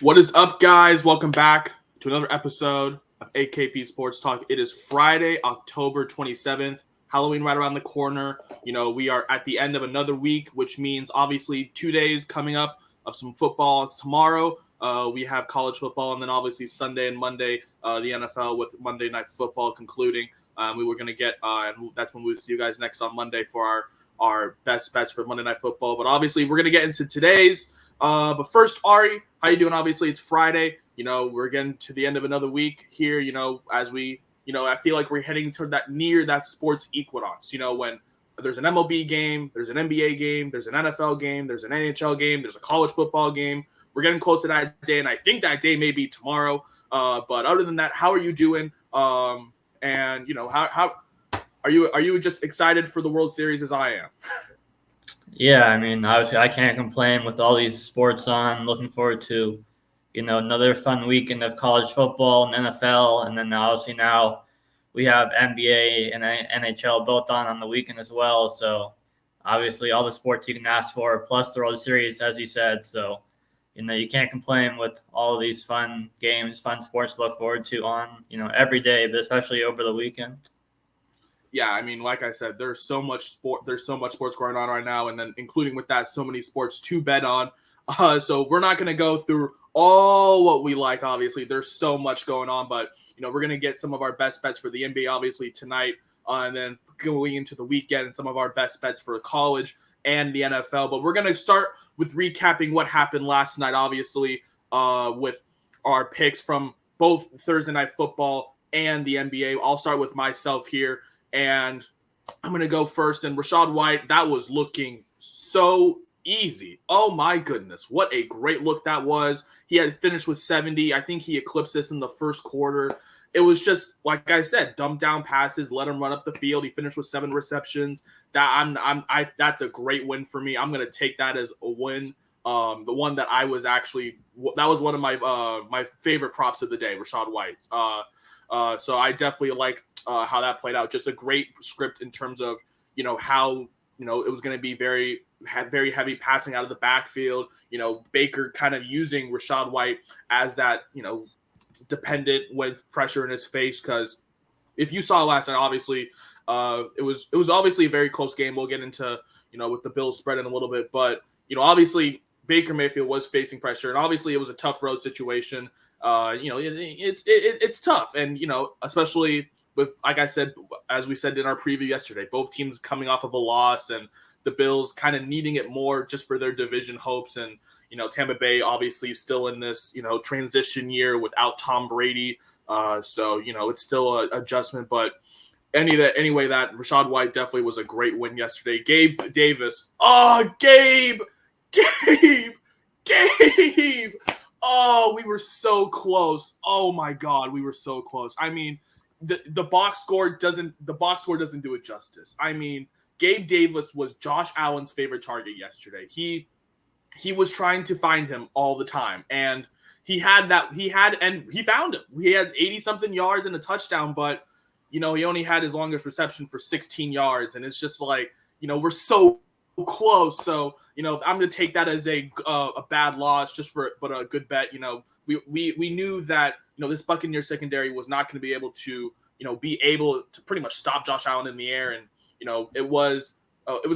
What is up, guys? Welcome back to another episode of AKP Sports Talk. It is Friday, October 27th. Halloween right around the corner. We are at the end of another week, which means obviously 2 days coming up of some football. It's tomorrow. We have college football, and then obviously Sunday and Monday, the NFL with Monday Night Football concluding. We were going to get, and that's when we'll see you guys next on Monday for our best bets for Monday Night Football. But obviously, we're going to get into today's. But first, Ari, how you doing? Obviously, it's Friday. We're getting to the end of another week here. As we, I feel like we're heading to that sports equinox. When there's an MLB game, there's an NBA game, there's an NFL game, there's an NHL game, there's a college football game. We're getting close to that day, and I think that day may be tomorrow. But other than that, how are you doing? And how are you? Are you just excited for the World Series as I am? Yeah, I mean, obviously, I can't complain with all these sports on. Looking forward to, another fun weekend of college football and NFL, and then obviously now we have NBA and NHL both on the weekend as well. So obviously, all the sports you can ask for, plus the World Series, as you said. So you can't complain with all of these fun games, fun sports to look forward to on every day, but especially over the weekend. Yeah, I mean, like I said, there's so much sports going on right now, and then including with that, so many sports to bet on. So we're not going to go through all what we like. Obviously, there's so much going on, but we're going to get some of our best bets for the NBA obviously tonight, and then going into the weekend, some of our best bets for college and the NFL. But we're going to start with recapping what happened last night, obviously, with our picks from both Thursday Night Football and the NBA. I'll start with myself here. And I'm going to go first. And Rachaad White, that was looking so easy. Oh, my goodness. What a great look that was. He had finished with 70. I think he eclipsed this in the first quarter. It was just, like I said, dump down passes, let him run up the field. He finished with 7 receptions. That's a great win for me. I'm going to take that as a win. The one that that was one of my favorite props of the day, Rachaad White. So I definitely like how that played out. Just a great script in terms of, how, it was going to be very heavy passing out of the backfield. Baker kind of using Rachaad White as that, dependent with pressure in his face. Because if you saw last night, obviously, it was obviously a very close game. We'll get into, with the Bills spread in a little bit. But, obviously, Baker Mayfield was facing pressure. And obviously, it was a tough road situation. It's tough. And, especially with, like I said, as we said in our preview yesterday, both teams coming off of a loss and the Bills kind of needing it more just for their division hopes. And, Tampa Bay obviously still in this, transition year without Tom Brady. So, it's still an adjustment. But anyway, that Rachaad White definitely was a great win yesterday. Gabe Davis. Oh, Gabe. Oh, we were so close. Oh my God, we were so close. I mean, the box score doesn't do it justice. I mean, Gabe Davis was Josh Allen's favorite target yesterday. He was trying to find him all the time, and he found him. He had 80 something yards and a touchdown, but he only had his longest reception for 16 yards, and it's just like, we're so close. So, I'm going to take that as a bad loss but a good bet. We knew that, this Buccaneer secondary was not going to be able to, pretty much stop Josh Allen in the air. And, it was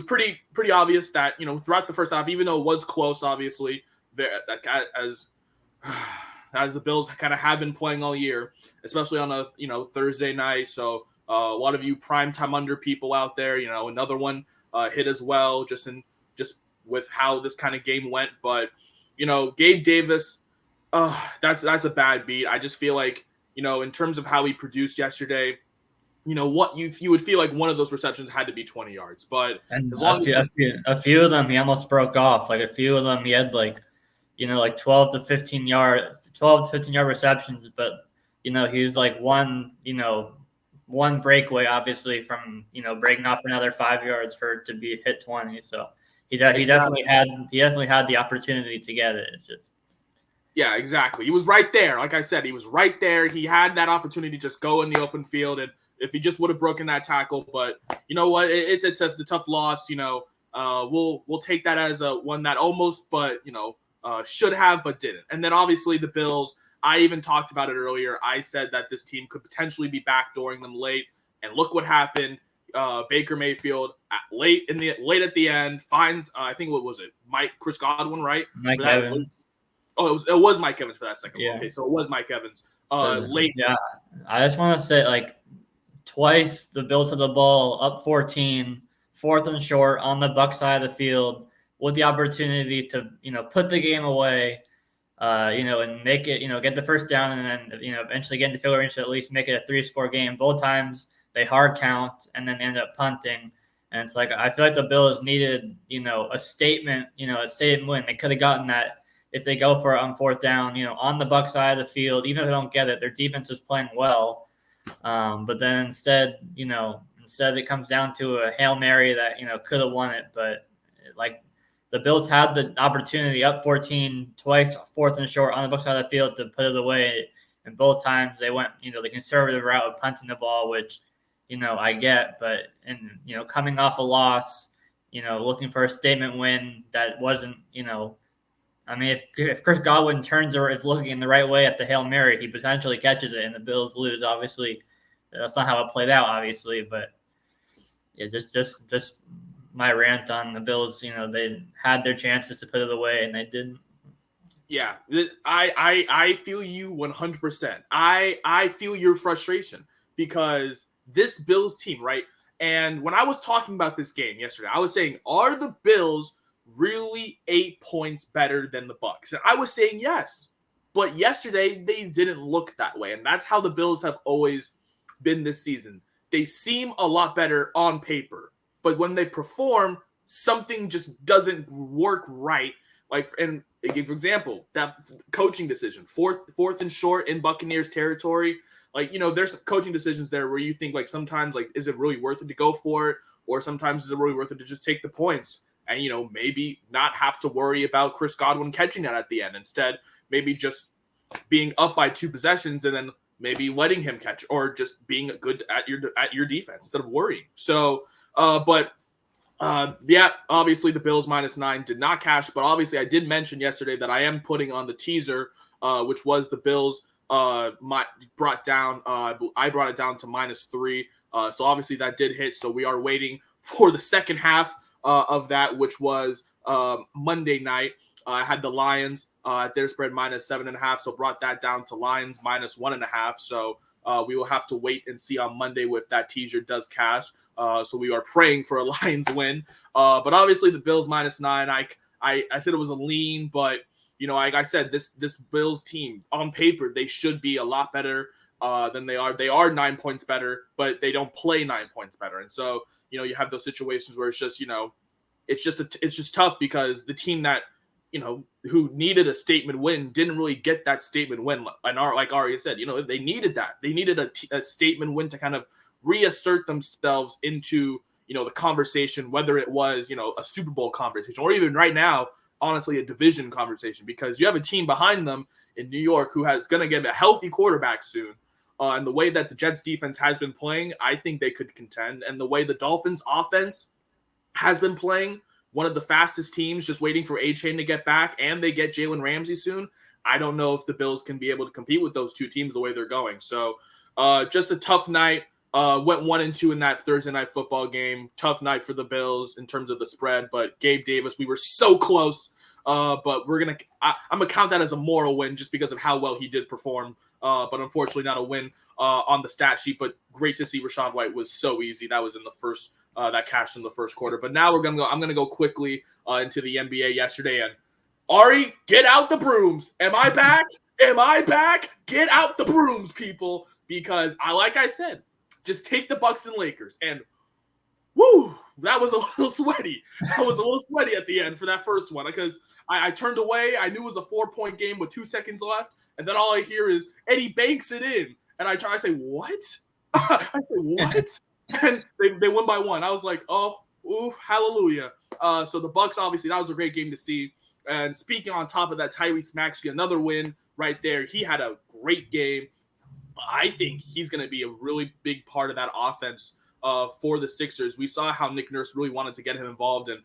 pretty obvious that, throughout the first half, even though it was close, obviously, as the Bills kind of have been playing all year, especially on a, Thursday night. So a lot of you primetime under people out there, another one hit as well, just with how this kind of game went. But, Gabe Davis, that's a bad beat. I just feel like, in terms of how he produced yesterday, what you would feel like one of those receptions had to be 20 yards. But And as long a few of them, he almost broke off. Like a few of them, he had like 12 to 15 yard receptions. But, he was like one breakaway, obviously, from, breaking off another 5 yards for it to be hit 20. So he definitely had the opportunity to get it. It's just. Yeah, exactly. He was right there. Like I said, he was right there. He had that opportunity to just go in the open field, and if he just would have broken that tackle. But you know what? It's a tough loss. We'll take that as a one that almost, but should have but didn't. And then obviously the Bills, I even talked about it earlier. I said that this team could potentially be backdooring them late, and look what happened. Baker Mayfield late at the end finds I think what was it, Chris Godwin, right? Mike Evans. It was Mike Evans for that second one. Yeah. Okay, so it was Mike Evans. Late. Yeah, I just want to say, like, twice the Bills had the ball up 14, 4th and short on the Buck side of the field with the opportunity to, put the game away, and make it, get the first down and then, eventually get into field range to at least make it a 3-score game. Both times they hard count and then end up punting. And it's like, I feel like the Bills needed, a statement win. They could have gotten that if they go for it on 4th down, on the Buck side of the field. Even if they don't get it, their defense is playing well. But then instead it comes down to a Hail Mary that, could have won it. But like, the Bills had the opportunity up 14 twice, 4th and short on the Buck side of the field to put it away. And both times they went, the conservative route of punting the ball, which, I get, but coming off a loss, looking for a statement win that wasn't, I mean, if Chris Godwin turns or is looking in the right way at the Hail Mary, he potentially catches it and the Bills lose. Obviously, that's not how it played out, obviously, but yeah, just my rant on the Bills. They had their chances to put it away and they didn't. Yeah, I feel you 100%. I feel your frustration because this Bills team, right? And when I was talking about this game yesterday, I was saying, are the Bills really 8 points better than the Bucs? And I was saying yes. But yesterday, they didn't look that way. And that's how the Bills have always been this season. They seem a lot better on paper. But when they perform, something just doesn't work right. Like, and for example, that coaching decision, fourth and short in Buccaneers territory. Like, there's coaching decisions there where you think, like, sometimes, like, is it really worth it to go for it? Or sometimes is it really worth it to just take the points and, maybe not have to worry about Chris Godwin catching that at the end. Instead, maybe just being up by 2 possessions and then maybe letting him catch, or just being good at your defense instead of worrying. So, yeah, obviously the Bills -9 did not cash, but obviously I did mention yesterday that I am putting on the teaser, which was the Bills I brought it down to -3. So obviously that did hit. So we are waiting for the second half of that, which was Monday night. I had the Lions at their spread -7.5, so brought that down to Lions -1.5. So we will have to wait and see on Monday if that teaser does cash. So we are praying for a Lions win. But obviously the Bills -9. I said it was a lean, but like I said, this Bills team on paper, they should be a lot better than they are. They are 9 points better, but they don't play 9 points better. And so, you have those situations where it's just, it's just tough because the team that, who needed a statement win didn't really get that statement win. And like Aria said, they needed that. They needed a statement win to kind of reassert themselves into, the conversation, whether it was, a Super Bowl conversation or even right now, honestly, a division conversation, because you have a team behind them in New York who is going to get a healthy quarterback soon. And the way that the Jets defense has been playing, I think they could contend. And the way the Dolphins offense has been playing, one of the fastest teams, just waiting for A-Chain to get back, and they get Jalen Ramsey soon. I don't know if the Bills can be able to compete with those two teams the way they're going. So just a tough night. Went 1-2 in that Thursday night football game. Tough night for the Bills in terms of the spread, but Gabe Davis, we were so close. But I'm gonna count that as a moral win just because of how well he did perform. But unfortunately, not a win on the stat sheet. But great to see Rachaad White was so easy. That was in the first. That cashed in the first quarter. But now I'm gonna go quickly into the NBA yesterday. And Ari, get out the brooms. Am I back? Am I back? Get out the brooms, people. Because like I said, just take the Bucks and Lakers. And woo, that was a little sweaty. That was a little sweaty at the end for that first one, because I turned away. I knew it was a 4-point game with 2 seconds left. And then all I hear is Eddie banks it in. And I try to say, what? I say, what? And they win by 1. I was like, oh, ooh, hallelujah. So the Bucks, obviously, that was a great game to see. And speaking on top of that, Tyrese Maxey, another win right there. He had a great game. I think he's going to be a really big part of that offense for the Sixers. We saw how Nick Nurse really wanted to get him involved and,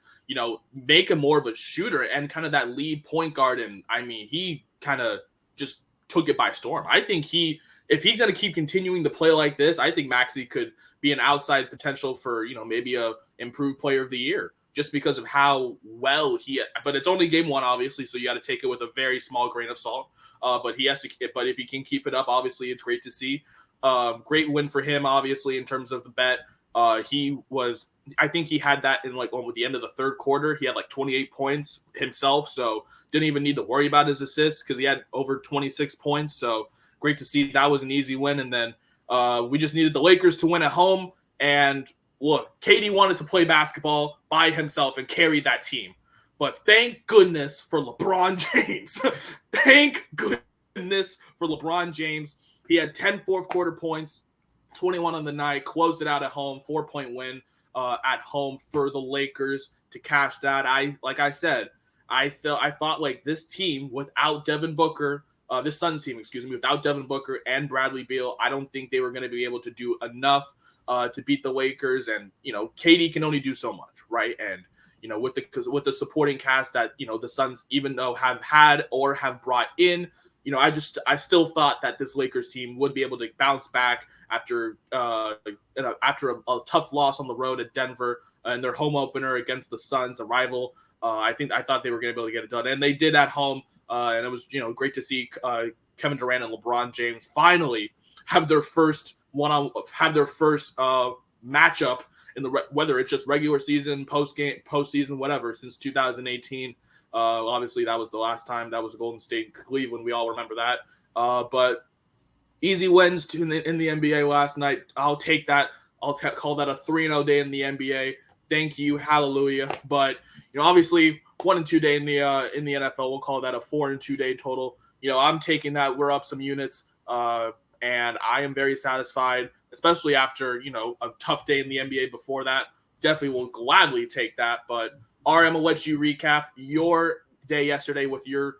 make him more of a shooter and kind of that lead point guard. And I mean, he kind of just took it by storm. I think if he's going to keep continuing to play like this, I think Maxey could be an outside potential for, maybe a improved player of the year just because of how well but it's only game one, obviously. So you got to take it with a very small grain of salt. But if he can keep it up, obviously it's great to see. Great win for him, obviously, in terms of the bet. I think he had that in with the end of the third quarter. He had 28 points himself, so didn't even need to worry about his assists because he had over 26 points. So great to see. That was an easy win. And then we just needed the Lakers to win at home. And look, KD wanted to play basketball by himself and carry that team. But thank goodness for LeBron James. Thank goodness for LeBron James. He had 10 fourth quarter points, 21 on the night, closed it out at home, 4-point win at home for the Lakers to cash that. Like I said, I thought this team without Devin Booker, this Suns team, without Devin Booker and Bradley Beal, I don't think they were going to be able to do enough to beat the Lakers. And, KD can only do so much, right? And, with the supporting cast that, the Suns, even though have had or have brought in, I still thought that this Lakers team would be able to bounce back after a tough loss on the road at Denver and their home opener against the Suns, a rival. I thought they were going to be able to get it done, and they did at home. And it was great to see Kevin Durant and LeBron James finally have their first matchup in whether it's just regular season, postseason, whatever, since 2018. Obviously, that was the last time. That was Golden State Cleveland. We all remember that. But easy wins in the NBA last night. I'll take that. I'll call that a 3-0 day in the NBA. Thank you, hallelujah. But obviously, 1-2 day in the NFL. We'll call that a 4-2 day total. I'm taking that. We're up some units, and I am very satisfied, especially after a tough day in the NBA before that. Definitely will gladly take that, but. RM, I'll let you recap your day yesterday with your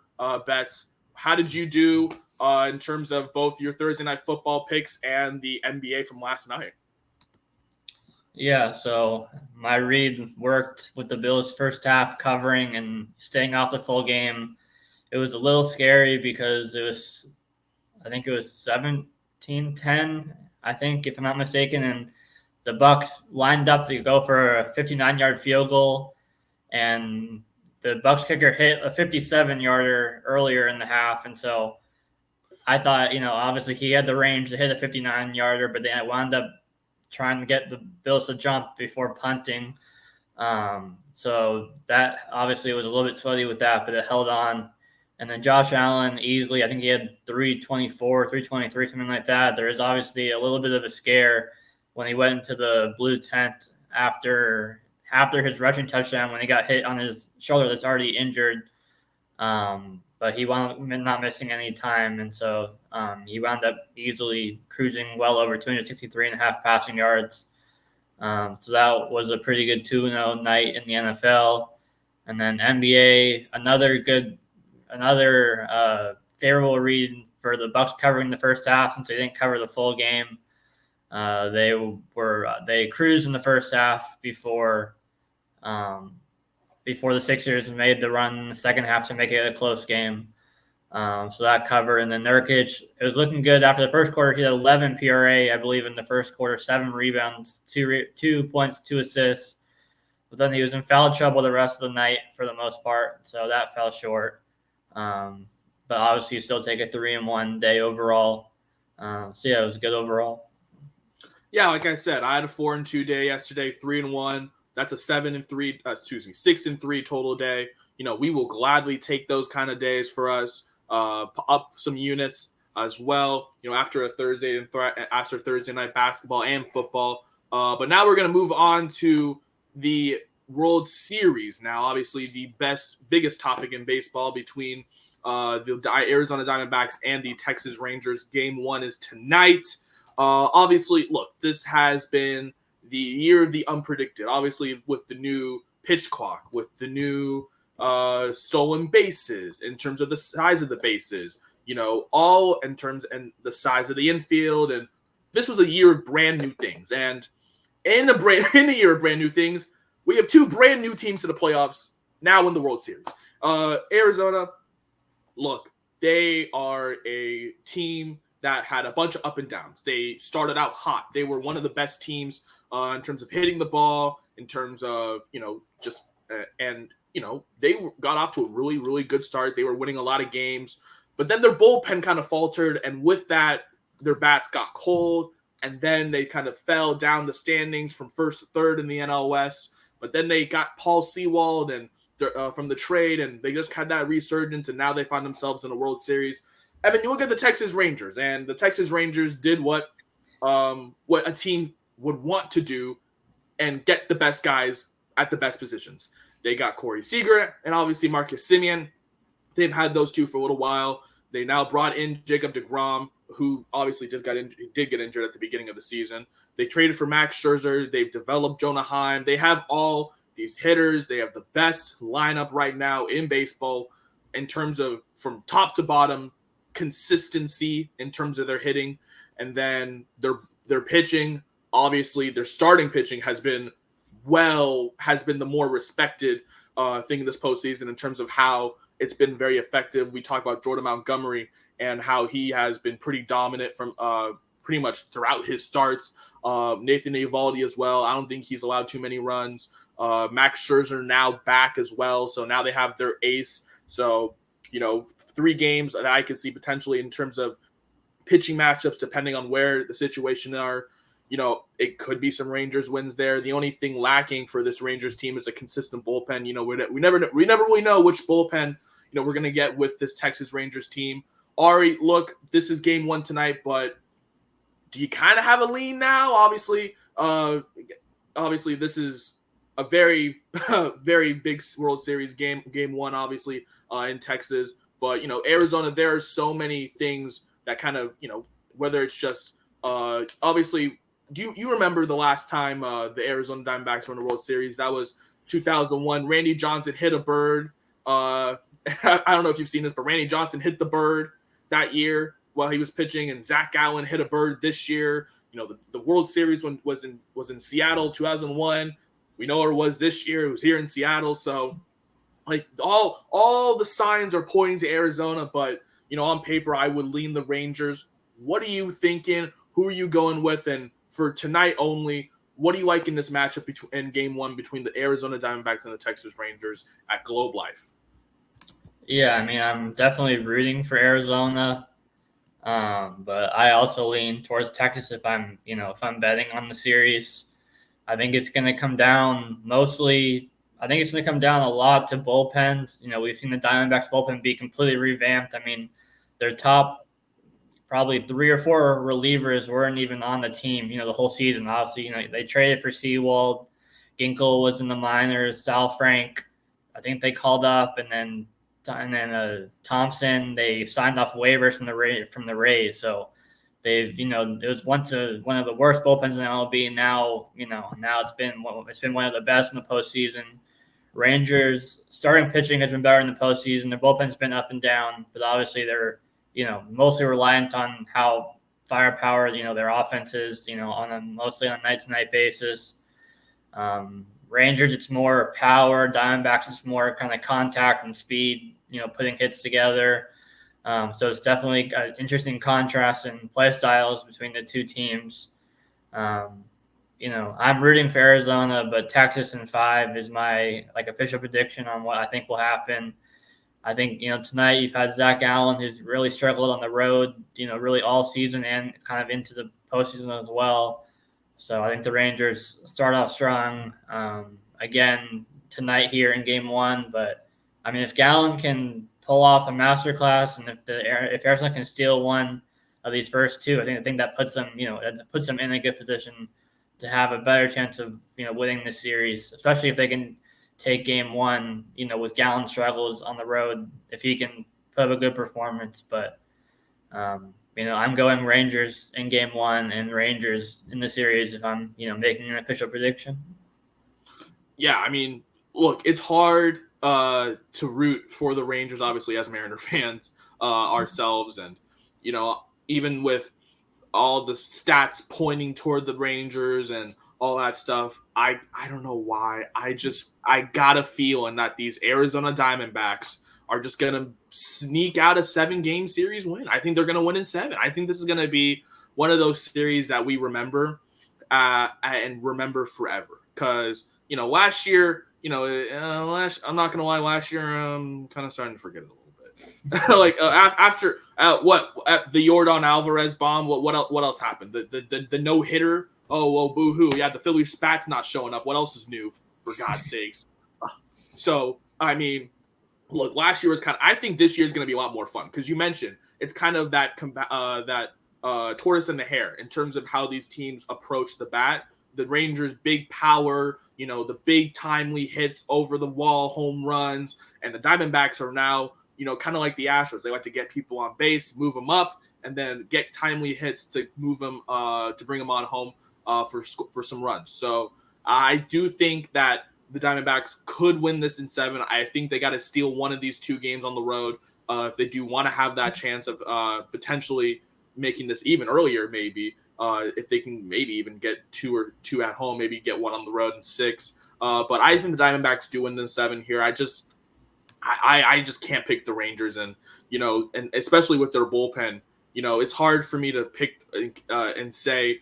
bets. How did you do in terms of both your Thursday night football picks and the NBA from last night? Yeah, so my read worked with the Bills' first half covering and staying off the full game. It was a little scary because I think it was 17-10, I think, if I'm not mistaken, and the Bucs lined up to go for a 59-yard field goal. And the Bucs kicker hit a 57-yarder earlier in the half. And so I thought, obviously he had the range to hit a 59-yarder, but then I wound up trying to get the Bills to jump before punting. So that obviously was a little bit sweaty with that, but it held on. And then Josh Allen easily, I think he had 324, 323, something like that. There is obviously a little bit of a scare when he went into the blue tent after his rushing touchdown when he got hit on his shoulder that's already injured. But he wound up not missing any time. And so he wound up easily cruising well over 263.5 passing yards. So that was a pretty good 2-0 night in the NFL. And then NBA, another favorable read for the Bucs covering the first half since they didn't cover the full game. They cruised in the first half before the Sixers made the run in the second half to make it a close game. So that cover. And then Nurkic, it was looking good after the first quarter. He had 11 PRA, I believe, in the first quarter, 7 rebounds, 2 points, 2 assists. But then he was in foul trouble the rest of the night for the most part, so that fell short. But obviously, you still take a 3-1 day overall. So yeah, it was good overall. Yeah, like I said, I had a 4-2 day yesterday, 3-1. That's a 6-3 total day. We will gladly take those kind of days for us. Up some units as well. After Thursday night basketball and football. But now we're gonna move on to the World Series. Now, obviously, the biggest topic in baseball between the Arizona Diamondbacks and the Texas Rangers. Game 1 is tonight. Obviously, look, this has been the year of the unpredicted. Obviously, with the new pitch clock, with the new stolen bases, in terms of the size of the bases, all in terms and the size of the infield. And this was a year of brand new things. And in the year of brand new things, we have two brand new teams to the playoffs now in the World Series. Arizona, look, they are a team that had a bunch of up and downs. They started out hot. They were one of the best teams in terms of hitting the ball, in terms of, they got off to a really, really good start. They were winning a lot of games, but then their bullpen kind of faltered, and with that, their bats got cold, and then they kind of fell down the standings from first to third in the NL West. But then they got Paul Sewald and from the trade, and they just had that resurgence, and now they find themselves in a World Series. Evan, you look at the Texas Rangers, and the Texas Rangers did what a team would want to do and get the best guys at the best positions. They got Corey Seager and obviously Marcus Semien. They've had those two for a little while. They now brought in Jacob deGrom, who obviously did get injured at the beginning of the season. They traded for Max Scherzer. They've developed Jonah Heim. They have all these hitters. They have the best lineup right now in baseball in terms of from top to bottom consistency in terms of their hitting. And then their pitching, obviously their starting pitching has been the more respected thing in this postseason in terms of how it's been very effective. We talk about Jordan Montgomery and how he has been pretty dominant from pretty much throughout his starts. Nathan Eovaldi as well. I don't think he's allowed too many runs. Max Scherzer now back as well. So now they have their ace. So, 3 games that I could see potentially in terms of pitching matchups, depending on where the situation are. It could be some Rangers wins there. The only thing lacking for this Rangers team is a consistent bullpen. We never really know which bullpen, we're going to get with this Texas Rangers team. Ari, look, this is game 1 tonight, but do you kind of have a lean now? Obviously, this is a very, very big World Series game 1, obviously, in Texas. But, Arizona, there are so many things that kind of, whether it's just, obviously, do you remember the last time the Arizona Diamondbacks were in the World Series? That was 2001. Randy Johnson hit a bird. I don't know if you've seen this, but Randy Johnson hit the bird that year while he was pitching, and Zach Gallen hit a bird this year. The World Series was in Seattle 2001. We know it was this year. It was here in Seattle. So, like, all the signs are pointing to Arizona, but on paper, I would lean the Rangers. What are you thinking? Who are you going with? And for tonight only, what do you like in this matchup in game 1 between the Arizona Diamondbacks and the Texas Rangers at Globe Life? Yeah, I mean, I'm definitely rooting for Arizona, but I also lean towards Texas if I'm betting on the series. I think it's going to come down mostly. I think it's going to come down a lot to bullpens. We've seen the Diamondbacks bullpen be completely revamped. I mean, their top probably 3 or 4 relievers weren't even on the team, the whole season. Obviously, they traded for Sewald. Ginkel was in the minors. Sal Frank, I think they called up, and then Thompson, they signed off waivers from the Rays. So they've, it was once one of the worst bullpens in the MLB. Now it's been one of the best in the postseason. Rangers starting pitching has been better in the postseason. Their bullpen's been up and down, but obviously they're mostly reliant on how firepower their offense is mostly on a night-to-night basis. Rangers, it's more power. Diamondbacks, it's more kind of contact and speed, putting hits together. So it's definitely an interesting contrast in play styles between the two teams. I'm rooting for Arizona, but Texas in 5 is my official prediction on what I think will happen. I think, tonight you've had Zach Allen, who's really struggled on the road, really all season and kind of into the postseason as well. So I think the Rangers start off strong again tonight here in game 1. But, I mean, if Gallen can pull off a masterclass and if Arizona can steal one of these first 2, I think that puts them, in a good position to have a better chance of, winning the series, especially if they can take game 1, with Gallen struggles on the road, if he can put up a good performance. But, I'm going Rangers in game 1 and Rangers in the series if I'm, making an official prediction. Yeah, I mean, look, it's hard to root for the Rangers, obviously, as Mariner fans ourselves. And, even with all the stats pointing toward the Rangers and all that stuff. I don't know why. I got a feeling that these Arizona Diamondbacks are just gonna sneak out a 7-game series win. I think they're gonna win in 7. I think this is gonna be one of those series that we remember and remember forever. Because last year, I'm not gonna lie, last year I'm kind of starting to forget it a little bit. Like after the Yordan Alvarez bomb, what else happened? The no hitter. Oh well, boo hoo. Yeah, the Philly spats not showing up. What else is new? For God's sakes. So I mean, look, last year was I think this year is going to be a lot more fun because you mentioned it's kind of that tortoise and the hare in terms of how these teams approach the bat. The Rangers' big power, the big timely hits over the wall, home runs, and the Diamondbacks are now, kind of like the Astros. They like to get people on base, move them up, and then get timely hits to move them to bring them on home for some runs. So I do think that the Diamondbacks could win this in 7. I think they got to steal one of these 2 games on the road if they do want to have that chance of potentially making this even earlier, maybe. If they can maybe even get 2 at home, maybe get 1 on the road in 6. But I think the Diamondbacks do win in 7 here. I just can't pick the Rangers, and especially with their bullpen, it's hard for me to pick and say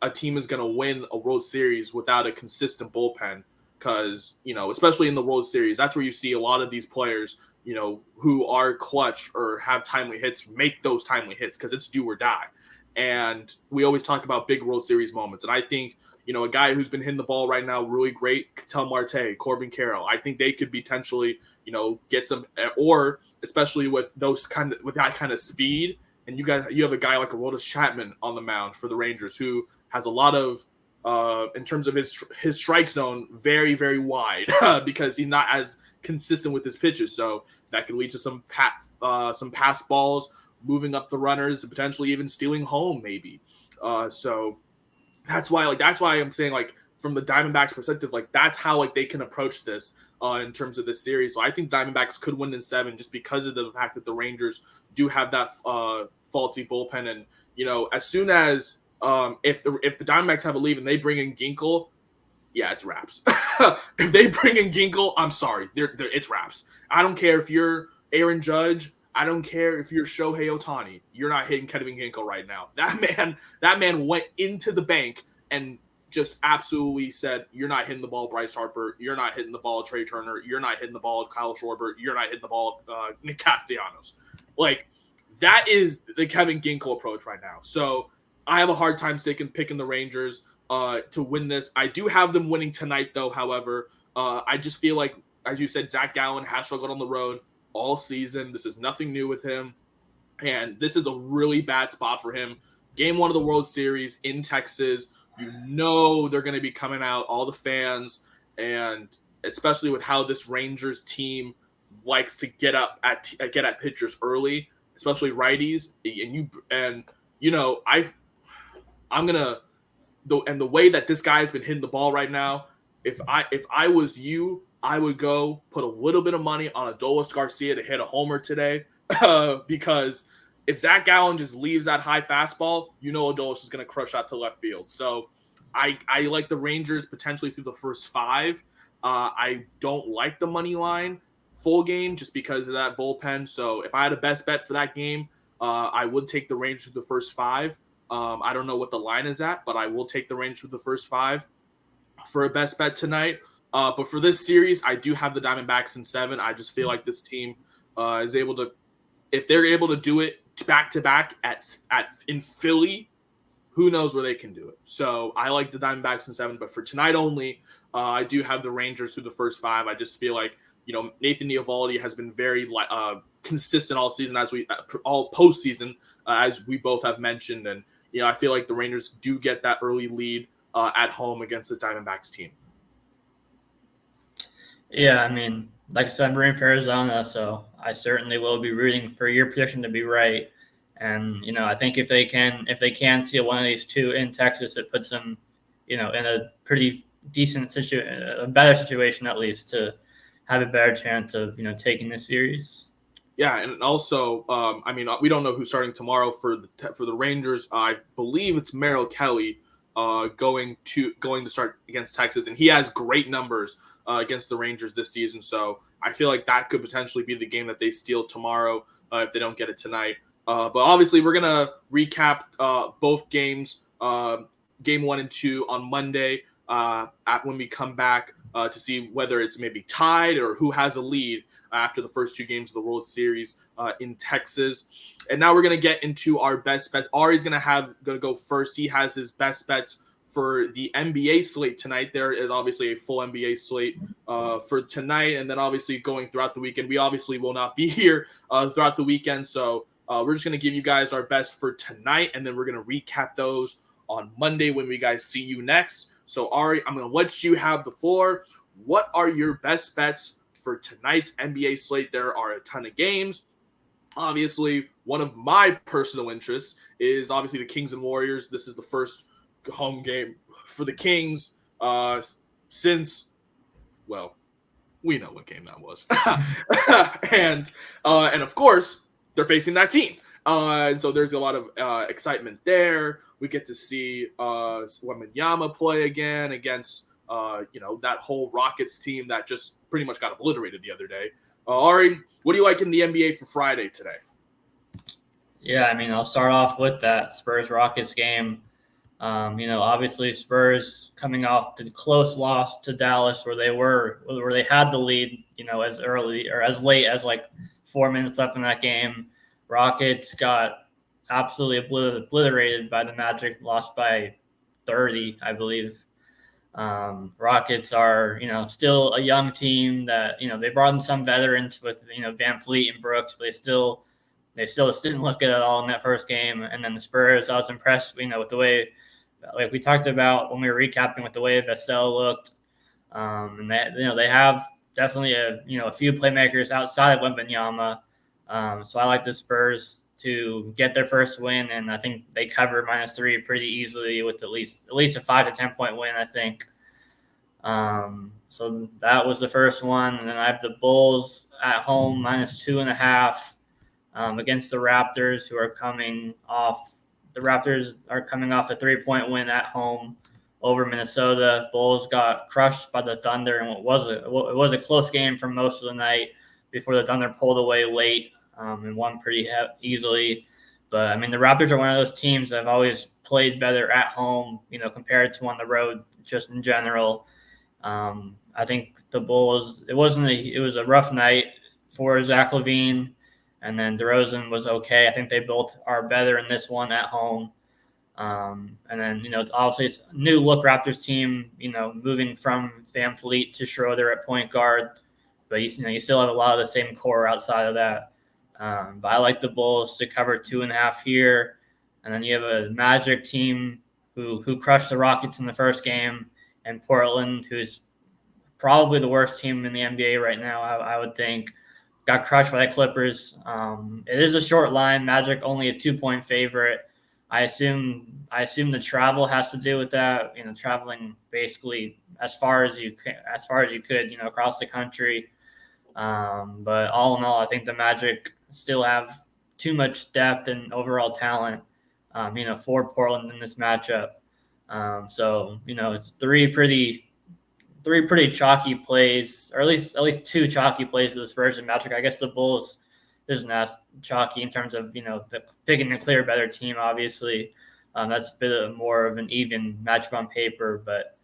a team is going to win a World Series without a consistent bullpen. Because especially in the World Series, that's where you see a lot of these players who are clutch or have timely hits make those timely hits because it's do or die. And we always talk about big World Series moments, and I think a guy who's been hitting the ball right now really great, Ketel Marte, Corbin Carroll. I think they could potentially, get some, or especially with that kind of speed. And you have a guy like Aroldis Chapman on the mound for the Rangers who has a lot of, in terms of his strike zone, very, very wide because he's not as consistent with his pitches. So that could lead to some pass balls, moving up the runners, and potentially even stealing home, maybe. So that's why I'm saying, like, from the Diamondbacks' perspective, like, that's how they can approach this in terms of this series. So I think Diamondbacks could win in 7 just because of the fact that the Rangers do have that faulty bullpen. And as soon as if the Diamondbacks have a lead and they bring in Ginkel, yeah, it's wraps. If they bring in Ginkel, I'm sorry, it's wraps. I don't care if you're Aaron Judge. I don't care if you're Shohei Ohtani. You're not hitting Kevin Ginkel right now. That man went into the bank and just absolutely said, "You're not hitting the ball, Bryce Harper. You're not hitting the ball, Trey Turner. You're not hitting the ball, Kyle Schwarber. You're not hitting the ball, Nick Castellanos." Like, that is the Kevin Ginkel approach right now. So I have a hard time picking the Rangers to win this. I do have them winning tonight, though. However, I just feel like, as you said, Zach Gallen has struggled on the road all season. This is nothing new with him, and this is a really bad spot for him. Game 1 of the World Series in Texas. They're going to be coming out, all the fans, and especially with how this Rangers team likes to get at pitchers early, especially righties. And the way that this guy has been hitting the ball right now, if I was you, I would go put a little bit of money on Adolis Garcia to hit a homer today, because if Zach Gallen just leaves that high fastball, Adolis is going to crush out to left field. So I like the Rangers potentially through the first 5. I don't like the money line full game just because of that bullpen. So if I had a best bet for that game, I would take the Rangers through the first 5. I don't know what the line is at, but I will take the Rangers through the first 5 for a best bet tonight. But for this series, I do have the Diamondbacks in 7. I just feel like this team is able to, if they're able to do it back to back in Philly, who knows where they can do it. So I like the Diamondbacks in 7. But for tonight only, I do have the Rangers through the first 5. I just feel like Nathan Eovaldi has been very consistent all season, all postseason, as we both have mentioned, and I feel like the Rangers do get that early lead at home against the Diamondbacks team. Yeah, I mean, like I said, I'm rooting for Arizona, so I certainly will be rooting for your prediction to be right. And I think if they can steal one of these 2 in Texas, it puts them, in a pretty decent a better situation at least to have a better chance of taking the series. Yeah, and also, we don't know who's starting tomorrow for the Rangers. I believe it's Merrill Kelly going to start against Texas, and he has great numbers against the Rangers this season. So I feel like that could potentially be the game that they steal tomorrow if they don't get it tonight. But obviously, we're gonna recap both games, game 1 and 2, on Monday when we come back to see whether it's maybe tied or who has a lead after the first 2 games of the World Series in Texas. And now we're gonna get into our best bets. Ari's gonna go first. He has his best bets for the NBA slate tonight. There is obviously a full NBA slate for tonight, and then obviously going throughout the weekend. We obviously will not be here throughout the weekend, so we're just going to give you guys our best for tonight, and then we're going to recap those on Monday when we guys see you next. So Ari, I'm going to let you have the floor. What are your best bets for tonight's NBA slate? There are a ton of games. Obviously, one of my personal interests is obviously the Kings and Warriors. This is the first home game for the Kings since, well, we know what game that was. and of course, they're facing that team. And so there's a lot of excitement there. We get to see Wembanyama play again against that whole Rockets team that just pretty much got obliterated the other day. Ari, what do you like in the NBA for Friday today? Yeah, I mean, I'll start off with that Spurs-Rockets game. Obviously Spurs coming off the close loss to Dallas where they had the lead, as early or as late as like 4 minutes left in that game. Rockets got absolutely obliterated by the Magic, lost by 30, I believe. Rockets are, still a young team that, they brought in some veterans with, Van Fleet and Brooks, but they still just didn't look good at all in that first game. And then the Spurs, I was impressed, with the way, like we talked about when we were recapping, with the way Vassell looked. And they have definitely a few playmakers outside of Wembanyama. So I like the Spurs to get their first win, and I think they cover -3 pretty easily with at least a 5 to 10 point win, I think. So that was the first one, and then I have the Bulls at home -2.5 against the Raptors, who are coming off. The Raptors are coming off a 3-point win at home over Minnesota. Bulls got crushed by the Thunder, and it was a close game for most of the night before the Thunder pulled away late and won pretty easily. But, I mean, the Raptors are one of those teams that have always played better at home, compared to on the road just in general. I think the Bulls, it was a rough night for Zach LaVine, and then DeRozan was okay. I think they both are better in this one at home. And then, it's obviously a new look Raptors team, moving from Van Fleet to Schroeder at point guard. But, you still have a lot of the same core outside of that. But I like the Bulls to cover 2.5 here. And then you have a Magic team who crushed the Rockets in the first game, and Portland, who's probably the worst team in the NBA right now, I would think, got crushed by the Clippers. It is a short line. Magic only a 2-point favorite. I assume the travel has to do with that. Traveling basically as far as you could, across the country. But all in all, I think the Magic still have too much depth and overall talent, for Portland in this matchup. So it's three pretty chalky plays, or at least 2 chalky plays for the Spurs and Magic. I guess the Bulls isn't as chalky in terms of picking the clear better team. Obviously, that's a bit more of an even matchup on paper. But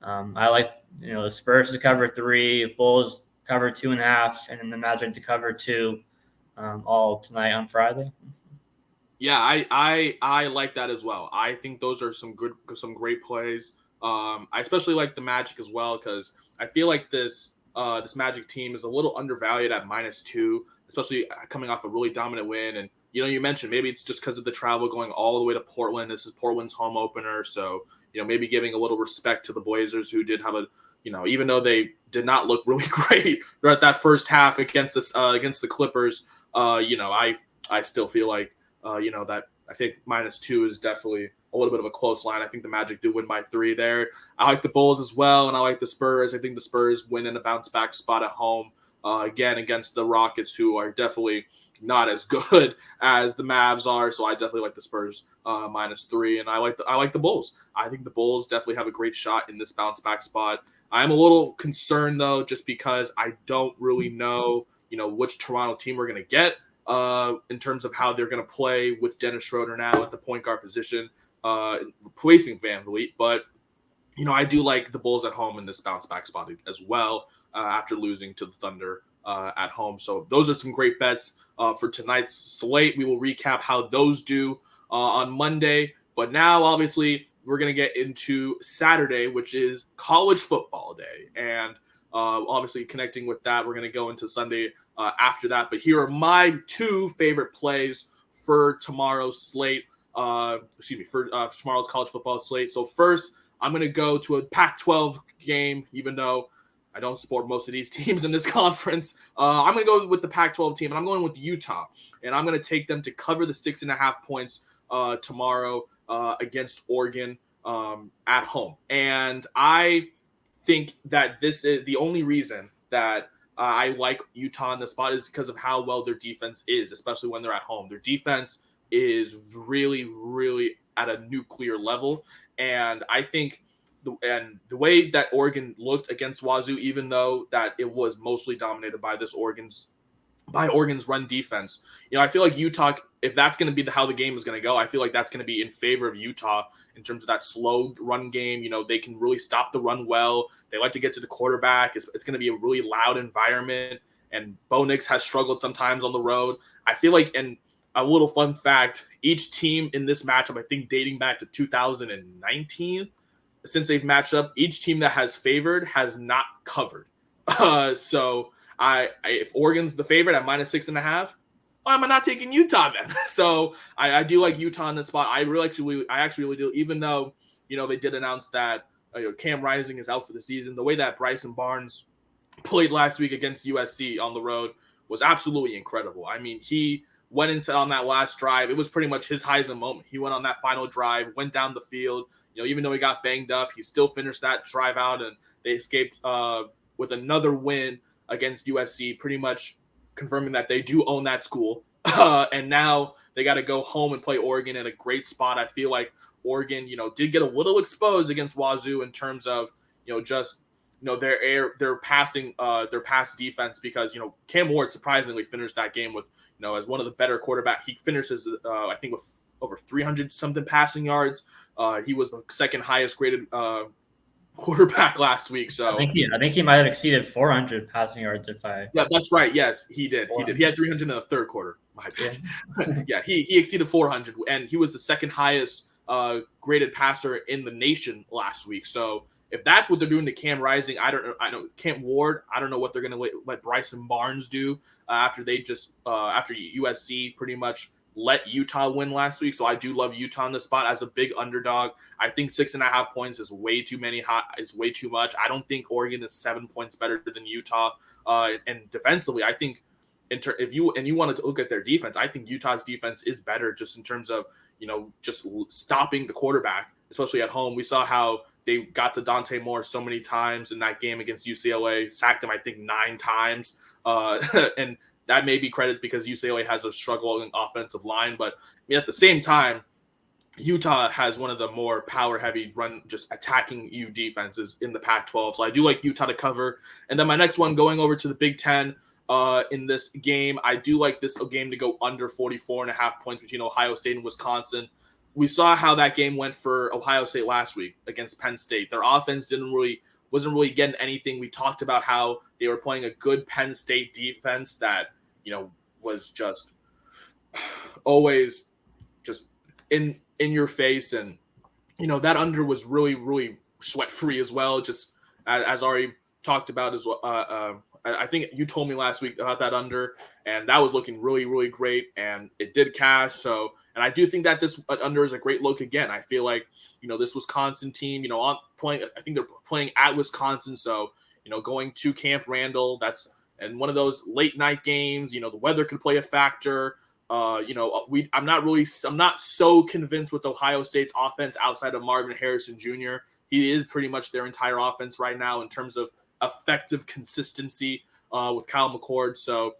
I like the Spurs to cover 3, Bulls cover 2.5, and then the Magic to cover 2, all tonight on Friday. Yeah, I like that as well. I think those are some great plays. I especially like the Magic as well because I feel like this Magic team is a little undervalued at -2, especially coming off a really dominant win. And you mentioned maybe it's just because of the travel going all the way to Portland. This is Portland's home opener, so maybe giving a little respect to the Blazers, who did have a even though they did not look really great throughout that first half against the Clippers. I still feel like that I think -2 is definitely a little bit of a close line. I think the Magic do win by 3 there. I like the Bulls as well, and I like the Spurs. I think the Spurs win in a bounce back spot at home again against the Rockets, who are definitely not as good as the Mavs are. So I definitely like the Spurs -3, and I like the Bulls. I think the Bulls definitely have a great shot in this bounce back spot. I'm a little concerned though, just because I don't really know, which Toronto team we're gonna get in terms of how they're gonna play with Dennis Schroeder now at the point guard position, replacing Van Vliet. But I do like the Bulls at home in this bounce back spot as well after losing to the Thunder at home. So those are some great bets for tonight's slate. We will recap how those do on Monday. But now, obviously, we're going to get into Saturday, which is college football day. And obviously, connecting with that, we're going to go into Sunday after that. But here are my two favorite plays for tomorrow's slate. For tomorrow's college football slate. So first, I'm going to go to a Pac-12 game, even though I don't support most of these teams in this conference. I'm going to go with the Pac-12 team, and I'm going with Utah. And I'm going to take them to cover the 6.5 points tomorrow against Oregon at home. And I think that this is the only reason that I like Utah in the spot is because of how well their defense is, especially when they're at home. Their defense is really, really at a nuclear level. And I think the way that Oregon looked against Wazoo, even though that it was mostly dominated by Oregon's run defense, I feel like Utah, if that's going to be how the game is going to go, I feel like that's going to be in favor of Utah in terms of that slow run game. They can really stop the run well. They like to get to the quarterback. It's going to be a really loud environment. And Bo Nix has struggled sometimes on the road. I feel like, and a little fun fact, each team in this matchup, I think dating back to 2019, since they've matched up, each team that has favored has not covered. So if Oregon's the favorite at -6.5, why am I not taking Utah then? So I do like Utah in this spot. I actually really do, even though, they did announce that Cam Rising is out for the season. The way that Bryson Barnes played last week against USC on the road was absolutely incredible. I mean, he went into on that last drive. It was pretty much his Heisman moment. He went on that final drive, went down the field. Even though he got banged up, he still finished that drive out, and they escaped with another win against USC, pretty much confirming that they do own that school. And now they got to go home and play Oregon in a great spot. I feel like Oregon, did get a little exposed against Wazoo in terms of, their pass defense, because Cam Ward surprisingly finished that game with as one of the better quarterback. He finishes I think with over 300 something passing yards. He was the second highest graded quarterback last week. So I think he might have exceeded 400 passing yards Yeah, that's right. Yes, he did. He had 300 in the third quarter. My bad. Yeah, he exceeded 400, and he was the second highest graded passer in the nation last week. So if that's what they're doing to Cam Rising, I don't know. I know Cam Ward. I don't know what they're going to let Bryson Barnes do after USC pretty much let Utah win last week. So I do love Utah in the spot as a big underdog. I think 6.5 points is way too many. Is way too much. I don't think Oregon is 7 points better than Utah. And defensively, I think if you wanted to look at their defense, I think Utah's defense is better just in terms of just stopping the quarterback, especially at home. We saw how they got to Dante Moore so many times in that game against UCLA, sacked him I think 9 times, and that may be credit because UCLA has a struggling offensive line. But at the same time, Utah has one of the more power-heavy run, just attacking you defenses in the Pac-12. So I do like Utah to cover. And then my next one, going over to the Big Ten in this game, I do like this game to go under 44.5 points between Ohio State and Wisconsin. We saw how that game went for Ohio State last week against Penn State. Their offense wasn't really getting anything. We talked about how they were playing a good Penn State defense that was just always just in your face, and that under was really, really sweat free as well. Just as already talked about as well. I think you told me last week about that under, and that was looking really, really great, and it did cash. So, and I do think that this under is a great look again. I feel like this Wisconsin team, on playing. I think they're playing at Wisconsin, so going to Camp Randall. And one of those late night games, the weather could play a factor. I'm not so convinced with Ohio State's offense outside of Marvin Harrison Jr. He is pretty much their entire offense right now in terms of effective consistency with Kyle McCord. So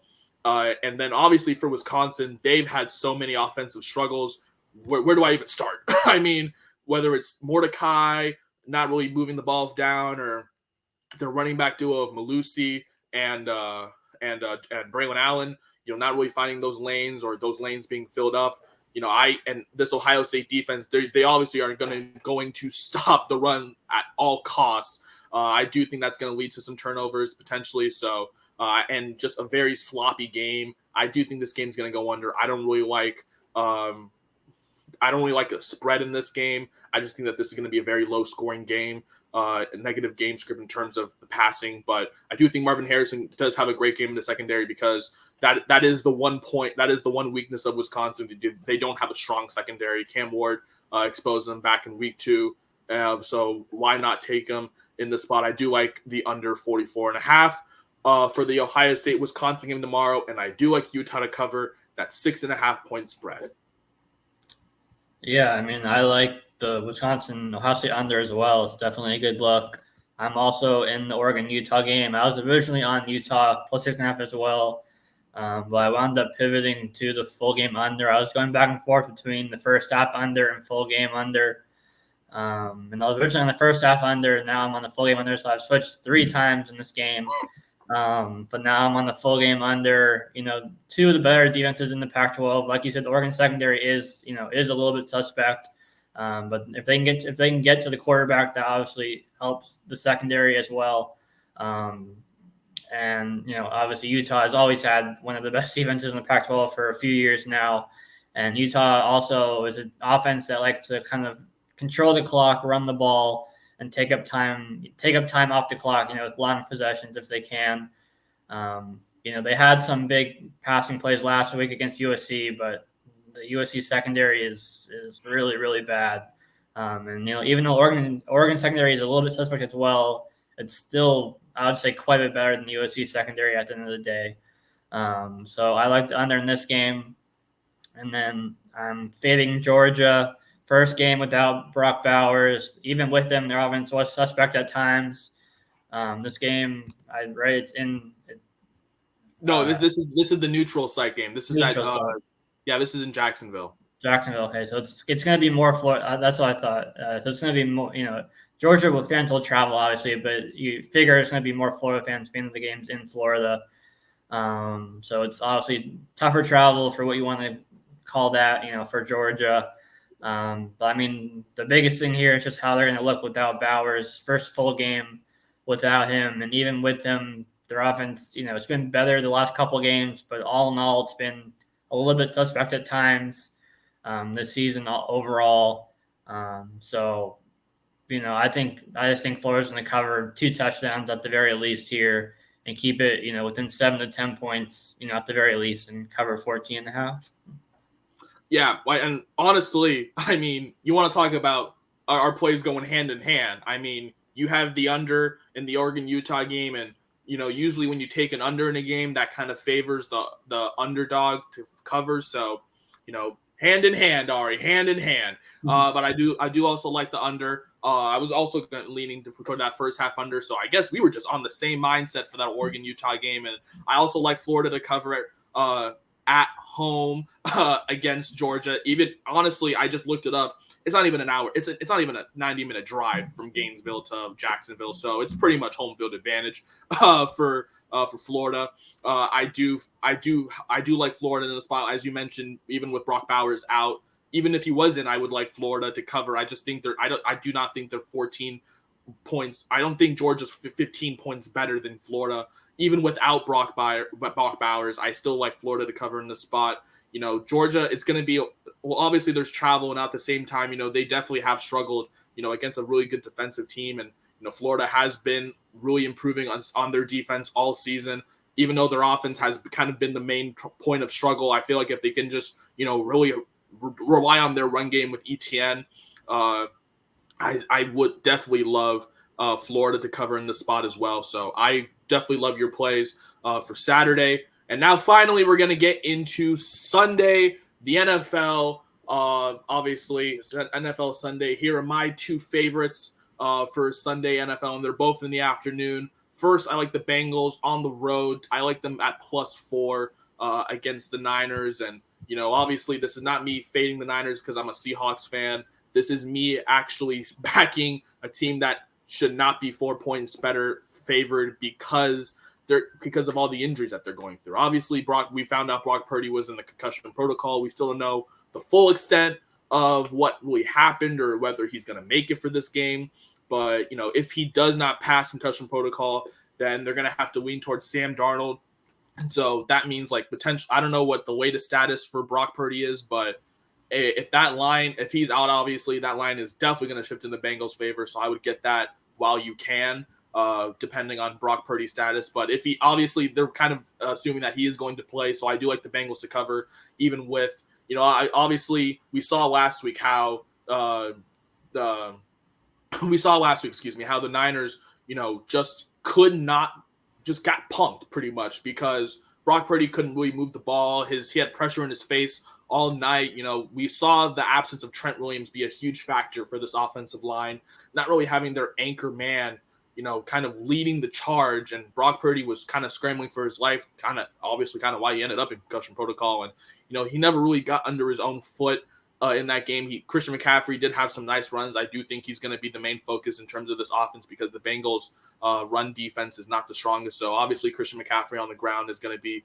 And then obviously for Wisconsin, they've had so many offensive struggles. Where do I even start? I mean, whether it's Mordecai not really moving the ball down, or the running back duo of Malusi and and Braylon Allen, not really finding those lanes, or those lanes being filled up. And this Ohio State defense, they obviously are going to stop the run at all costs. I do think that's going to lead to some turnovers potentially. So, and just a very sloppy game. I do think this game's going to go under. I don't really like a spread in this game. I just think that this is going to be a very low scoring game, a negative game script in terms of the passing. But I do think Marvin Harrison does have a great game in the secondary, because that is the one weakness of Wisconsin. They don't have a strong secondary. Cam Ward exposed them back in week 2. So why not take them in the spot? I do like the under 44.5 for the Ohio State Wisconsin game tomorrow, and I do like Utah to cover that 6.5 point spread. Yeah, I mean, I like the Wisconsin Ohio State under as well. It's definitely a good look. I'm also in the Oregon Utah game. I was originally on Utah plus 6.5 as well, but I wound up pivoting to the full game under. I was going back and forth between the first half under and full game under. And I was originally on the first half under. Now I'm on the full game under. So I've switched 3 times in this game. But now I'm on the full game under. 2 of the better defenses in the Pac-12. Like you said, the Oregon secondary is a little bit suspect. But if they can get to the quarterback, that obviously helps the secondary as well. And obviously Utah has always had one of the best defenses in the Pac-12 for a few years now. And Utah also is an offense that likes to kind of control the clock, run the ball, and take up time off the clock, with long possessions if they can. They had some big passing plays last week against USC, but the USC secondary is really, really bad. And even though Oregon secondary is a little bit suspect as well, it's still, I would say, quite a bit better than the USC secondary at the end of the day. So I like the under in this game. And then I'm fading Georgia. First game without Brock Bowers. Even with them, their offense was suspect at times. This game, it's in. No, this is the neutral site game. This is this is in Jacksonville. Jacksonville. Okay, so it's going to be more Florida. That's what I thought. So it's going to be more. Georgia with fans will travel obviously, but you figure it's going to be more Florida fans being the games in Florida. So it's obviously tougher travel for what you want to call that. For Georgia. But I mean, the biggest thing here is just how they're going to look without Bowers. First full game without him, and even with him, their offense, it's been better the last couple of games, but all in all, it's been a little bit suspect at times this season overall. So, I just think Florida's going to cover 2 touchdowns at the very least here and keep it, within 7 to 10 points, at the very least, and cover 14.5. Yeah, and honestly, I mean, you want to talk about our plays going hand in hand. I mean, you have the under in the Oregon-Utah game, and, usually when you take an under in a game, that kind of favors the underdog to cover. So, hand in hand, Ari, hand in hand. But I do also like the under. I was also leaning toward that first half under, so I guess we were just on the same mindset for that Oregon-Utah game. And I also like Florida to cover it at home against Georgia. Even honestly, I just looked it up. It's not even an hour. It's not even a 90-minute drive from Gainesville to Jacksonville, so it's pretty much home field advantage for Florida. I do like Florida in the spot, as you mentioned. Even with Brock Bowers out, even if he wasn't, I would like Florida to cover. I just think I do not think they're 14 points. I don't think Georgia's 15 points better than Florida. Even without Brock Bowers, I still like Florida to cover in the spot. Georgia, it's going to be, well, obviously there's travel, and at the same time, they definitely have struggled, against a really good defensive team. And, Florida has been really improving on their defense all season, even though their offense has kind of been the main point of struggle. I feel like if they can just, really rely on their run game with ETN, I would definitely love Florida to cover in the spot as well. So I definitely love your plays for Saturday. And now finally we're going to get into Sunday, the NFL. Obviously, NFL Sunday. Here are my 2 favorites for Sunday NFL, and they're both in the afternoon. First, I like the Bengals on the road. I like them at +4 against the Niners. And, obviously this is not me fading the Niners because I'm a Seahawks fan. This is me actually backing a team that should not be 4 points better favored because of all the injuries that they're going through. Obviously, we found out Brock Purdy was in the concussion protocol. We still don't know the full extent of what really happened or whether he's going to make it for this game. But, if he does not pass concussion protocol, then they're going to have to lean towards Sam Darnold. And so that means potential. I don't know what the latest status for Brock Purdy is, but if he's out, obviously that line is definitely going to shift in the Bengals' favor. So I would get that while you can, depending on Brock Purdy's status. But if he, obviously they're kind of assuming that he is going to play. So I do like the Bengals to cover, even with, obviously we saw last week how how the Niners, just got punked pretty much because Brock Purdy couldn't really move the ball. He had pressure in his face all night. We saw the absence of Trent Williams be a huge factor for this offensive line, not really having their anchor man, kind of leading the charge. And Brock Purdy was kind of scrambling for his life, kind of why he ended up in concussion protocol. And, he never really got under his own foot in that game. Christian McCaffrey did have some nice runs. I do think he's going to be the main focus in terms of this offense because the Bengals run defense is not the strongest. So obviously Christian McCaffrey on the ground is going to be,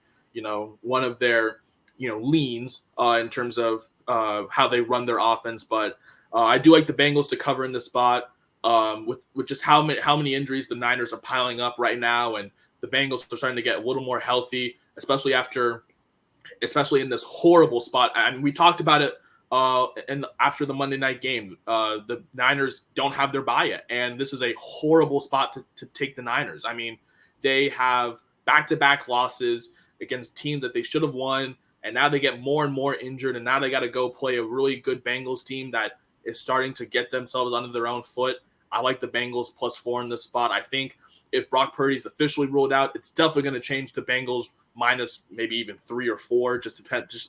one of their, leans in terms of how they run their offense. But I do like the Bengals to cover in this spot with just how many injuries the Niners are piling up right now. And the Bengals are starting to get a little more healthy, especially in this horrible spot. And we talked about it and after the Monday night game. The Niners don't have their bye yet, and this is a horrible spot to take the Niners. I mean, they have back-to-back losses against teams that they should have won, and now they get more and more injured, and now they got to go play a really good Bengals team that is starting to get themselves under their own foot. I like the Bengals +4 in this spot. I think if Brock Purdy is officially ruled out, it's definitely going to change the Bengals minus maybe even 3 or 4, just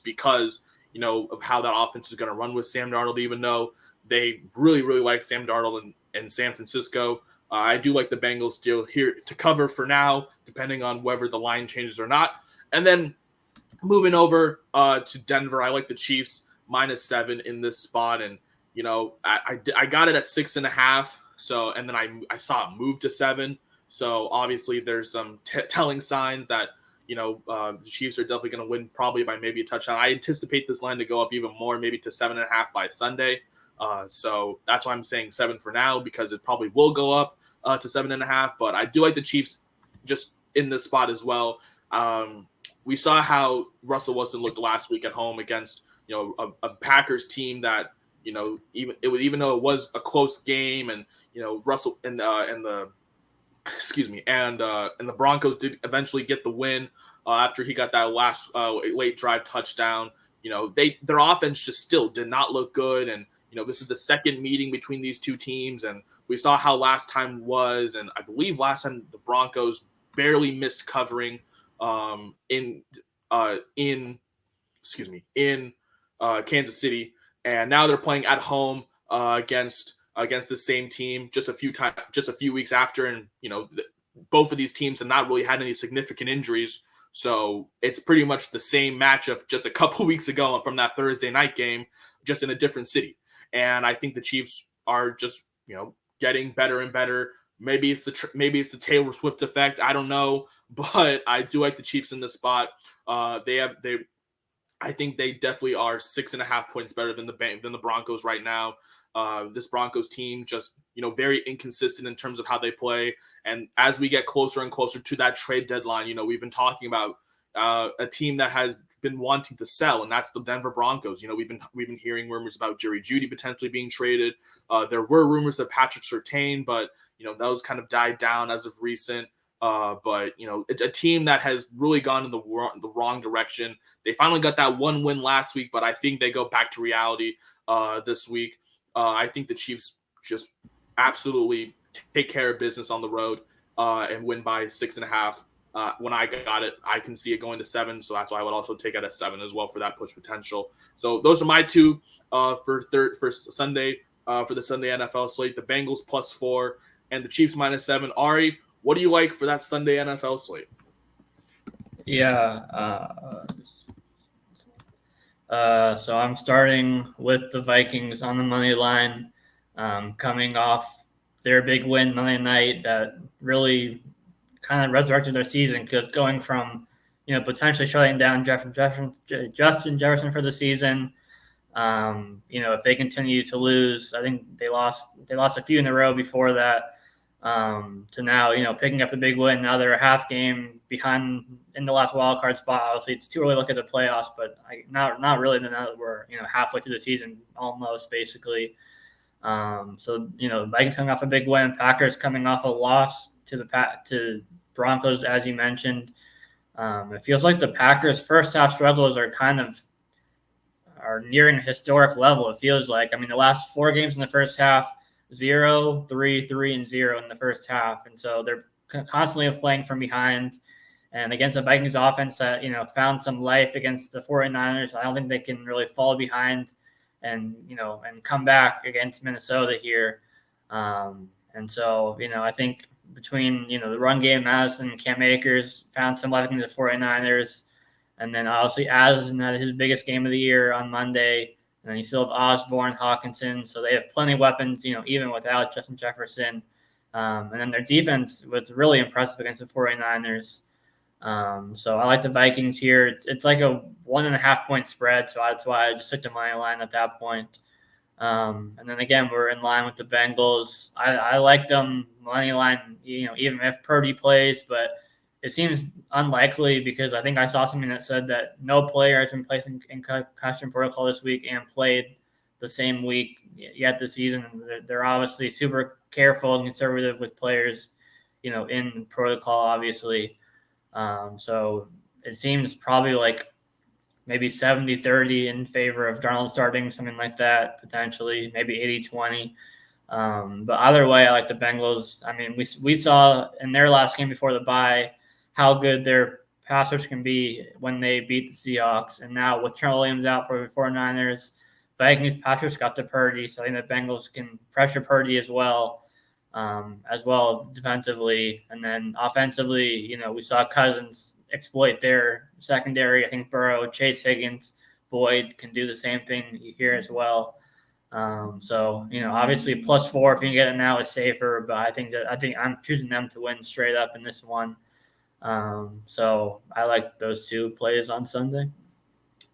because of how that offense is going to run with Sam Darnold, even though they really, really like Sam Darnold in San Francisco. I do like the Bengals still here to cover for now, depending on whether the line changes or not. And then moving over to Denver, I like the Chiefs -7 in this spot. And, I got it at 6.5. So, and then I saw it move to 7. So obviously there's some telling signs that, the Chiefs are definitely going to win probably by maybe a touchdown. I anticipate this line to go up even more, maybe to 7.5 by Sunday. So that's why I'm saying 7 for now, because it probably will go up to 7.5. But I do like the Chiefs just in this spot as well. We saw how Russell Wilson looked last week at home against, a Packers team that, even though it was a close game, and, Russell and the Broncos did eventually get the win after he got that last late drive touchdown. Their offense just still did not look good, and this is the second meeting between these two teams, and we saw how last time was, and I believe last time the Broncos barely missed covering in Kansas City, and now they're playing at home against the same team just a few weeks after, and both of these teams have not really had any significant injuries, so it's pretty much the same matchup just a couple weeks ago from that Thursday night game, just in a different city. And I think the Chiefs are just getting better and better. Maybe it's the Taylor Swift effect, I don't know, but I do like the Chiefs in this spot. I think they definitely are 6.5 points better than the Broncos right now. This Broncos team just, very inconsistent in terms of how they play. And as we get closer and closer to that trade deadline, we've been talking about a team that has been wanting to sell, and that's the Denver Broncos. We've been hearing rumors about Jerry Jeudy potentially being traded. There were rumors of Patrick Surtain, but those kind of died down as of recent. But it's a team that has really gone in the wrong direction. They finally got that one win last week, but I think they go back to reality this week. I think the Chiefs just absolutely take care of business on the road and win by 6.5. When I got it, I can see it going to 7, so that's why I would also take it at 7 as well for that push potential. So those are my two for Sunday for the Sunday NFL slate: the Bengals +4 and the Chiefs -7. Ari, what do you like for that Sunday NFL slate? Yeah. So I'm starting with the Vikings on the money line, coming off their big win Monday night that really kind of resurrected their season, because going from potentially shutting down Justin Jefferson for the season. If they continue to lose, I think they lost a few in a row before that. To now, picking up the big win. Now they're a half game behind in the last wild card spot. Obviously, it's too early to look at the playoffs, but not really. Now that we're halfway through the season, almost basically. Vikings coming off a big win. Packers coming off a loss to Broncos, as you mentioned. It feels like the Packers' first half struggles are nearing a historic level. It feels like. I mean, the last 4 games in the first half, 0, 3, 3, and 0 in the first half. And so they're constantly playing from behind. And against the Vikings offense that, found some life against the 49ers, I don't think they can really fall behind and come back against Minnesota here. And so, I think between, the run game, Madison and Cam Akers found some life against the 49ers. And then obviously Addison had his biggest game of the year on Monday. And then you still have Osborne, Hawkinson. So they have plenty of weapons, even without Justin Jefferson. And then their defense was really impressive against the 49ers. So I like the Vikings here. It's like a 1.5 point spread. So that's why I just took the money line at that point. And then again, we're in line with the Bengals. I like them money line, even if Purdy plays, but it seems unlikely because I think I saw something that said that no player has been placed in concussion protocol this week and played the same week yet this season. They're obviously super careful and conservative with players, in protocol, obviously. So it seems probably like maybe 70-30 in favor of Darnold starting, something like that, potentially, maybe 80-20. But either way, I like the Bengals. I mean, we saw in their last game before the bye how good their passers can be when they beat the Seahawks. And now with Trent Williams out for the 49ers, Vikings passers got to Purdy. So I think the Bengals can pressure Purdy as well defensively. And then offensively, we saw Cousins exploit their secondary. I think Burrow, Chase Higgins, Boyd can do the same thing here as well. Obviously +4 if you can get it now is safer, but I think I'm choosing them to win straight up in this one. So I like those 2 plays on Sunday.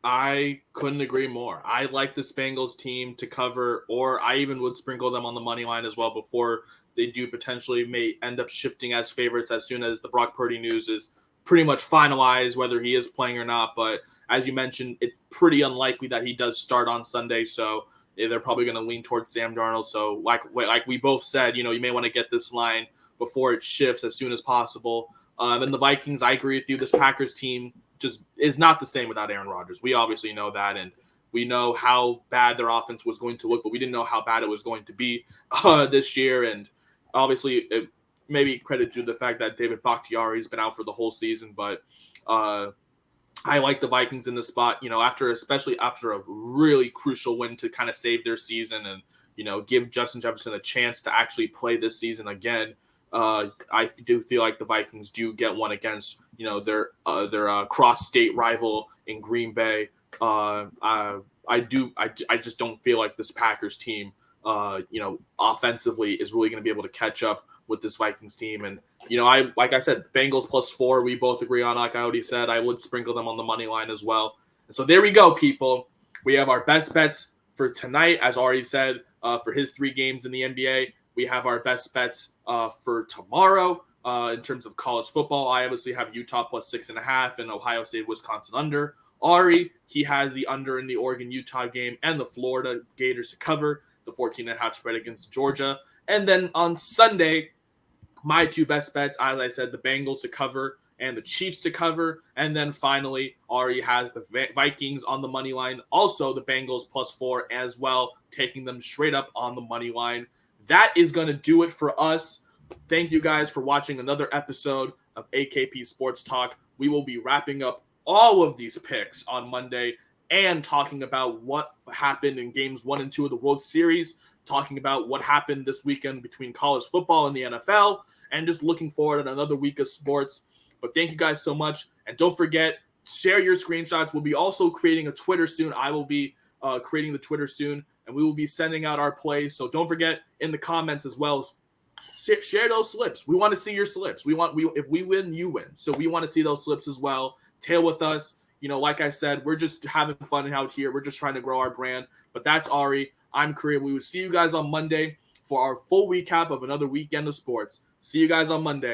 I couldn't agree more. I like the Bengals team to cover, or I even would sprinkle them on the money line as well before they do potentially may end up shifting as favorites as soon as the Brock Purdy news is pretty much finalized, whether he is playing or not. But as you mentioned, it's pretty unlikely that he does start on Sunday, so they're probably going to lean towards Sam Darnold. So like we both said, you may want to get this line before it shifts as soon as possible. And the Vikings, I agree with you. This Packers team just is not the same without Aaron Rodgers. We obviously know that, and we know how bad their offense was going to look, but we didn't know how bad it was going to be this year. And obviously, maybe credit to the fact that David Bakhtiari has been out for the whole season, but I like the Vikings in the spot, especially after a really crucial win to kind of save their season and, give Justin Jefferson a chance to actually play this season again. I do feel like the Vikings do get one against, their cross-state rival in Green Bay. I just don't feel like this Packers team, offensively is really going to be able to catch up with this Vikings team. And, like I said, Bengals +4, we both agree on. Like I already said, I would sprinkle them on the money line as well. And so there we go, people. We have our best bets for tonight, as already said, for his 3 games in the NBA. We have our best bets for tomorrow in terms of college football. I obviously have Utah +6.5 and Ohio State, Wisconsin under. Ari, he has the under in the Oregon-Utah game and the Florida Gators to cover the 14.5 spread against Georgia. And then on Sunday, my 2 best bets, as I said, the Bengals to cover and the Chiefs to cover. And then finally, Ari has the Vikings on the money line. Also, the Bengals +4 as well, taking them straight up on the money line. That is going to do it for us. Thank you guys for watching another episode of AKP Sports Talk. We will be wrapping up all of these picks on Monday and talking about what happened in games 1 and 2 of the World Series, talking about what happened this weekend between college football and the NFL, and just looking forward at another week of sports. But thank you guys so much. And don't forget, share your screenshots. We'll be also creating a Twitter soon. I will be creating the Twitter soon, and we will be sending out our plays. So don't forget in the comments as well. Share those slips. We want to see your slips. If we win, you win. So we want to see those slips as well. Tail with us. Like I said, we're just having fun out here. We're just trying to grow our brand. But that's Ari. I'm Kareem. We will see you guys on Monday for our full recap of another weekend of sports. See you guys on Monday.